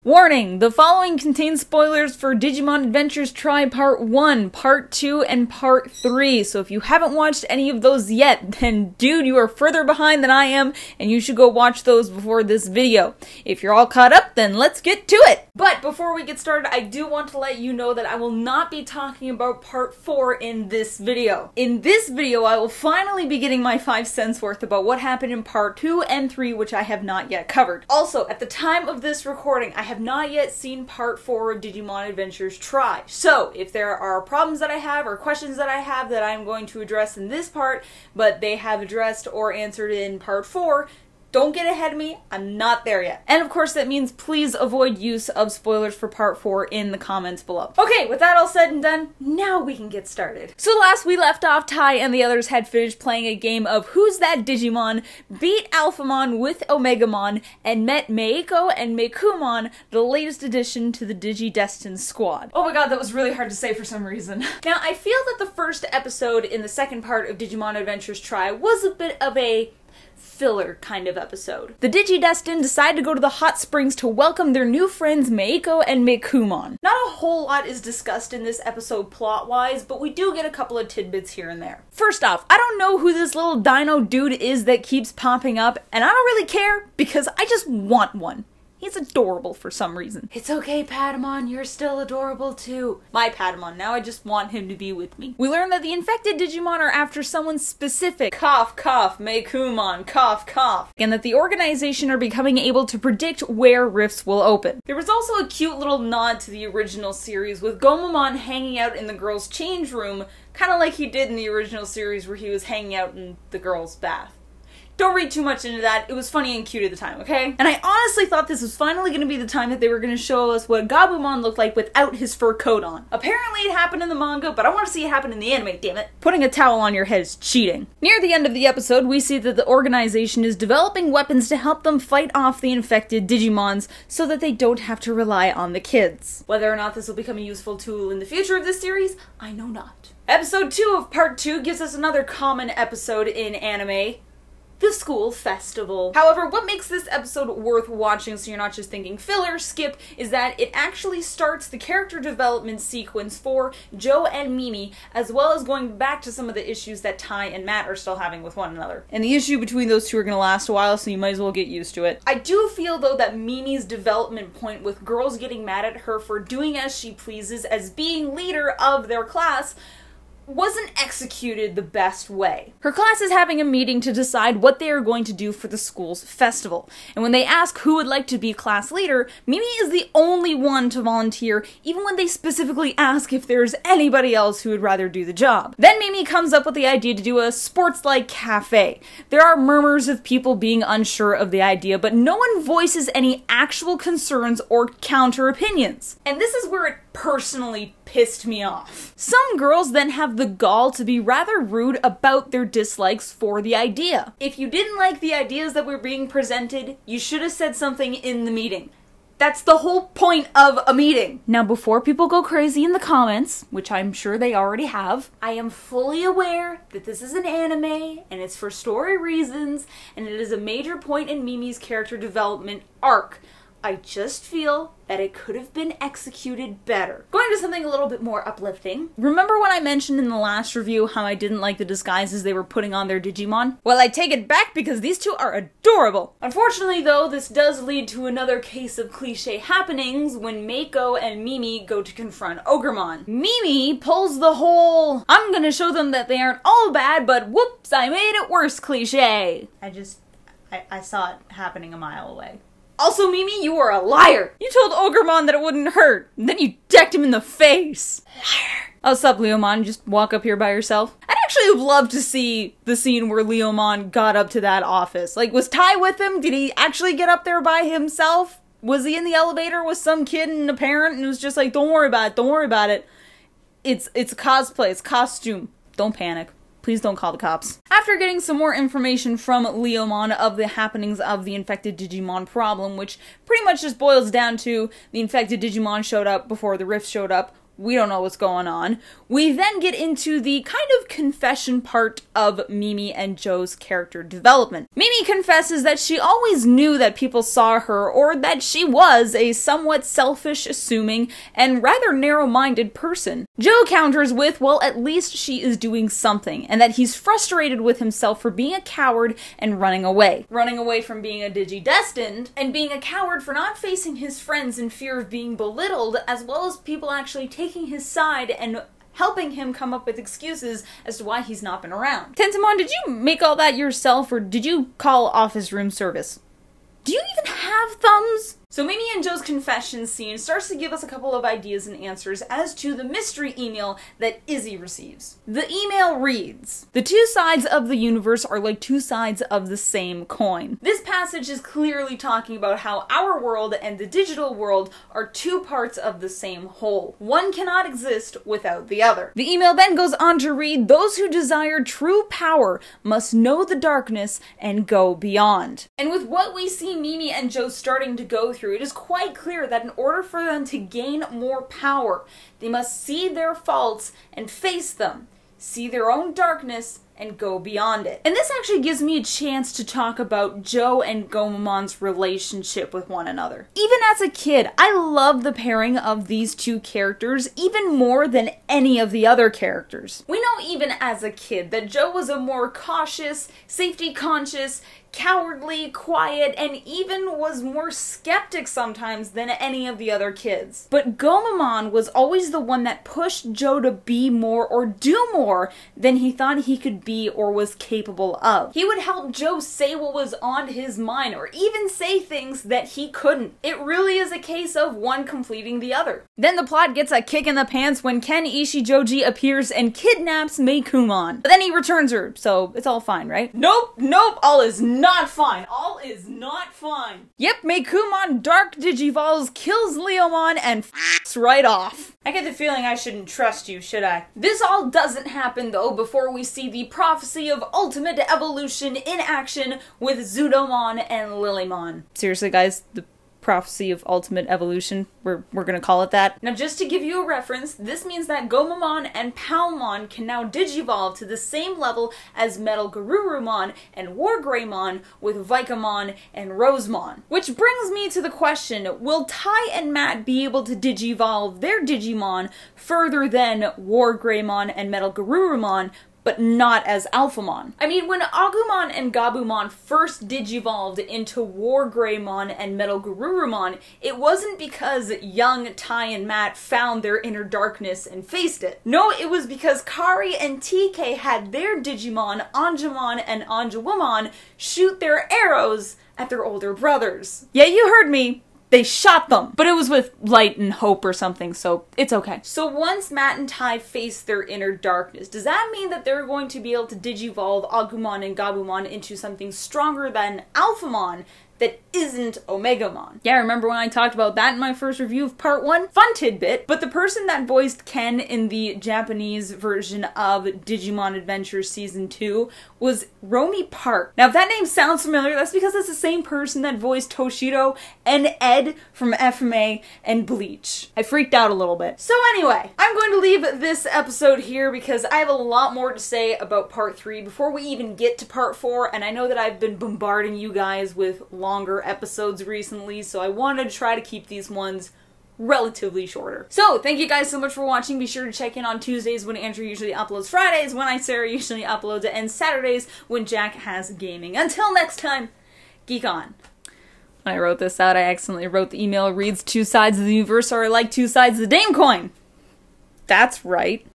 Warning! The following contains spoilers for Digimon Adventure Tri Part 1, Part 2, and Part 3, so if you haven't watched any of those yet, then dude, you are further behind than I am, and you should go watch those before this video. If you're all caught up, then let's get to it! But before we get started, I do want to let you know that I will not be talking about Part 4 in this video. In this video, I will finally be getting my 5 cents worth about what happened in Part 2 and 3, which I have not yet covered. Also, at the time of this recording, I have not yet seen Part 4 of Digimon Adventure Tri. So, if there are problems that I have or questions that I have that I'm going to address in this part, but they have addressed or answered in Part 4, don't get ahead of me, I'm not there yet. And of course that means please avoid use of spoilers for Part 4 in the comments below. Okay, with that all said and done, now we can get started. So last we left off, Tai and the others had finished playing a game of Who's That Digimon, beat Alphamon with Omegamon, and met Meiko and Meikumon, the latest addition to the Digi-Destined squad. Oh my god, that was really hard to say for some reason. Now, I feel that the first episode in the second part of Digimon Adventure Tri was a bit of a filler kind of episode. The Digi-Destined decide to go to the hot springs to welcome their new friends Meiko and Meikumon. Not a whole lot is discussed in this episode plot-wise, but we do get a couple of tidbits here and there. First off, I don't know who this little dino dude is that keeps popping up, and I don't really care because I just want one. He's adorable for some reason. It's okay, Patamon, you're still adorable too. My Patamon, now I just want him to be with me. We learn that the infected Digimon are after someone specific. Cough, cough, Meikumon, cough, cough. And that the organization are becoming able to predict where rifts will open. There was also a cute little nod to the original series with Gomamon hanging out in the girls' change room, kind of like he did in the original series where he was hanging out in the girls' bath. Don't read too much into that, it was funny and cute at the time, okay? And I honestly thought this was finally going to be the time that they were going to show us what Gabumon looked like without his fur coat on. Apparently it happened in the manga, but I want to see it happen in the anime, damn it. Putting a towel on your head is cheating. Near the end of the episode, we see that the organization is developing weapons to help them fight off the infected Digimons so that they don't have to rely on the kids. Whether or not this will become a useful tool in the future of this series, I know not. Episode 2 of Part 2 gives us another common episode in anime. The school festival. However, what makes this episode worth watching so you're not just thinking filler, skip, is that it actually starts the character development sequence for Joe and Mimi, as well as going back to some of the issues that Tai and Matt are still having with one another. And the issue between those two are gonna last a while, so you might as well get used to it. I do feel, though, that Mimi's development point with girls getting mad at her for doing as she pleases as being leader of their class wasn't executed the best way. Her class is having a meeting to decide what they are going to do for the school's festival. And when they ask who would like to be class leader, Mimi is the only one to volunteer, even when they specifically ask if there's anybody else who would rather do the job. Then Mimi comes up with the idea to do a sports-like cafe. There are murmurs of people being unsure of the idea, but no one voices any actual concerns or counter opinions. And this is where it personally pissed me off. Some girls then have the gall to be rather rude about their dislikes for the idea. If you didn't like the ideas that were being presented, you should have said something in the meeting. That's the whole point of a meeting. Now, before people go crazy in the comments, which I'm sure they already have, I am fully aware that this is an anime, and it's for story reasons, and it is a major point in Mimi's character development arc. I just feel that it could have been executed better. Going to something a little bit more uplifting. Remember when I mentioned in the last review how I didn't like the disguises they were putting on their Digimon? Well, I take it back because these two are adorable. Unfortunately, though, this does lead to another case of cliche happenings when Meiko and Mimi go to confront Ogremon. Mimi pulls the whole, I'm gonna show them that they aren't all bad, but whoops, I made it worse cliche. I saw it happening a mile away. Also, Mimi, you are a liar! You told Ogremon that it wouldn't hurt, and then you decked him in the face! Liar! Oh, sup, Leomon? Just walk up here by yourself? I'd actually have loved to see the scene where Leomon got up to that office. Like, was Tai with him? Did he actually get up there by himself? Was he in the elevator with some kid and a parent and it was just like, don't worry about it, don't worry about it. It's a cosplay, it's costume. Don't panic. Please don't call the cops. After getting some more information from Leomon of the happenings of the infected Digimon problem, which pretty much just boils down to the infected Digimon showed up before the rift showed up, We don't know what's going on. We then get into the kind of confession part of Mimi and Joe's character development. Mimi confesses that she always knew that people saw her, or that she was a somewhat selfish, assuming, and rather narrow-minded person. Joe counters with, well, at least she is doing something, and that he's frustrated with himself for being a coward and running away. Running away from being a Digidestined, and being a coward for not facing his friends in fear of being belittled, as well as people actually taking his side and helping him come up with excuses as to why he's not been around. Tentamon, did you make all that yourself, or did you call office room service? Do you even have thumbs? So Mimi and Joe's confession scene starts to give us a couple of ideas and answers as to the mystery email that Izzy receives. The email reads, "The two sides of the universe are like two sides of the same coin." This passage is clearly talking about how our world and the digital world are two parts of the same whole. One cannot exist without the other. The email then goes on to read, "Those who desire true power must know the darkness and go beyond." And with what we see Mimi and Joe starting to go through, it is quite clear that in order for them to gain more power, they must see their faults and face them, see their own darkness, and go beyond it. And this actually gives me a chance to talk about Joe and Gomamon's relationship with one another. Even as a kid, I love the pairing of these two characters even more than any of the other characters. We know even as a kid that Joe was a more cautious, safety-conscious, cowardly, quiet, and even was more skeptic sometimes than any of the other kids. But Gomamon was always the one that pushed Joe to be more or do more than he thought he could be or was capable of. He would help Joe say what was on his mind, or even say things that he couldn't. It really is a case of one completing the other. Then the plot gets a kick in the pants when Ken Ishijoji appears and kidnaps Meikumon. But then he returns her, so it's all fine, right? Nope, all is not fine. All is not fine. Yep, Meikumon Dark Digivolves, kills Leomon, and f***s right off. I get the feeling I shouldn't trust you, should I? This all doesn't happen, though, before we see the prophecy of ultimate evolution in action with Zudomon and Lilymon. Seriously, guys, the prophecy of ultimate evolution, we're gonna call it that. Now, just to give you a reference, this means that Gomamon and Palmon can now digivolve to the same level as Metal Garurumon and Wargreymon with Vikamon and Rosemon. Which brings me to the question, will Tai and Matt be able to digivolve their Digimon further than Wargreymon and Metal Garurumon, but not as Alphamon? I mean, when Agumon and Gabumon first digivolved into Wargreymon and Metal Garurumon, it wasn't because young Tai and Matt found their inner darkness and faced it. No, it was because Kari and TK had their Digimon, Anjumon and Anjawumon, shoot their arrows at their older brothers. Yeah, you heard me. They shot them, but it was with light and hope or something, so it's okay. So once Matt and Tai face their inner darkness, does that mean that they're going to be able to digivolve Agumon and Gabumon into something stronger than Alphamon that isn't Omegamon? Yeah, remember when I talked about that in my first review of part 1? Fun tidbit, but the person that voiced Ken in the Japanese version of Digimon Adventure Season 2 was Romy Park. Now, if that name sounds familiar, that's because it's the same person that voiced Toshido and Ed from FMA and Bleach. I freaked out a little bit. So anyway, I'm going to leave this episode here because I have a lot more to say about part 3 before we even get to part 4, and I know that I've been bombarding you guys with longer episodes recently, so I wanted to try to keep these ones relatively shorter. So, thank you guys so much for watching. Be sure to check in on Tuesdays when Andrew usually uploads, Fridays when Sarah usually uploads, and Saturdays when Jack has gaming. Until next time, geek on. When I wrote this out, I accidentally wrote the email reads, "Two sides of the universe are like two sides of the damn coin." That's right.